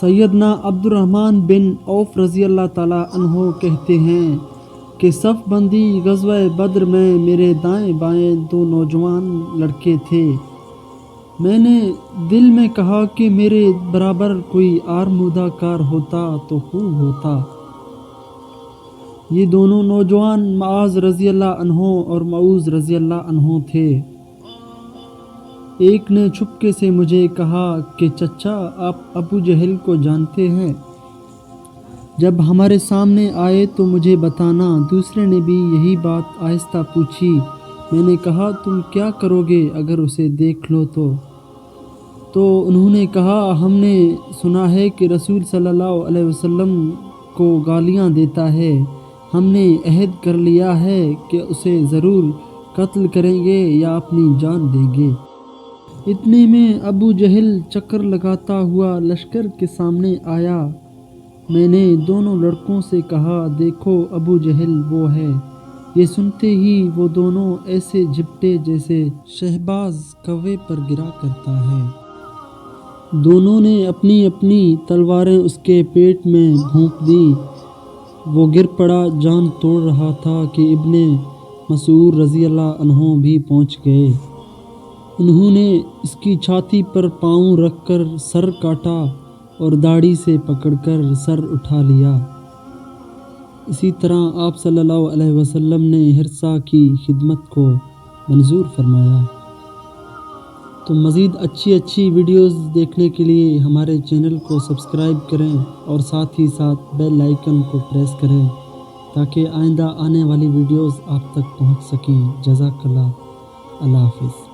سیدنا عبدالرحمن بن عوف رضی اللہ تعالیٰ عنہ کہتے ہیں کہ صف بندی غزوہ بدر میں میرے دائیں بائیں 2 نوجوان لڑکے تھے۔ میں نے دل میں کہا کہ میرے برابر کوئی آرمودہ کار ہوتا تو خوب ہوتا۔ یہ دونوں نوجوان معاذ رضی اللہ عنہ اور معوذ رضی اللہ عنہ تھے۔ ایک نے چھپکے سے مجھے کہا کہ چچا آپ ابو جہل کو جانتے ہیں؟ جب ہمارے سامنے آئے تو مجھے بتانا۔ دوسرے نے بھی یہی بات آہستہ پوچھی۔ میں نے کہا تم کیا کرو گے اگر اسے دیکھ لو تو انہوں نے کہا ہم نے سنا ہے کہ رسول صلی اللہ علیہ وسلم کو گالیاں دیتا ہے، ہم نے عہد کر لیا ہے کہ اسے ضرور قتل کریں گے یا اپنی جان دیں گے۔ اتنے میں ابو جہل چکر لگاتا ہوا لشکر کے سامنے آیا۔ میں نے دونوں لڑکوں سے کہا دیکھو ابو جہل وہ ہے۔ یہ سنتے ہی وہ دونوں ایسے جھپٹے جیسے شہباز کوے پر گرا کرتا ہے۔ دونوں نے اپنی اپنی تلواریں اس کے پیٹ میں بھونک دیں۔ وہ گر پڑا، جان توڑ رہا تھا کہ ابن مسعود رضی اللہ عنہ بھی پہنچ گئے۔ انہوں نے اس کی چھاتی پر پاؤں رکھ کر سر کاٹا اور داڑھی سے پکڑ کر سر اٹھا لیا۔ اسی طرح آپ صلی اللہ علیہ وسلم نے حرصہ کی خدمت کو منظور فرمایا۔ تو مزید اچھی ویڈیوز دیکھنے کے لیے ہمارے چینل کو سبسکرائب کریں اور ساتھ ہی ساتھ بیل آئیکن کو پریس کریں تاکہ آئندہ آنے والی ویڈیوز آپ تک پہنچ سکیں۔ جزاک اللہ۔ اللہ حافظ۔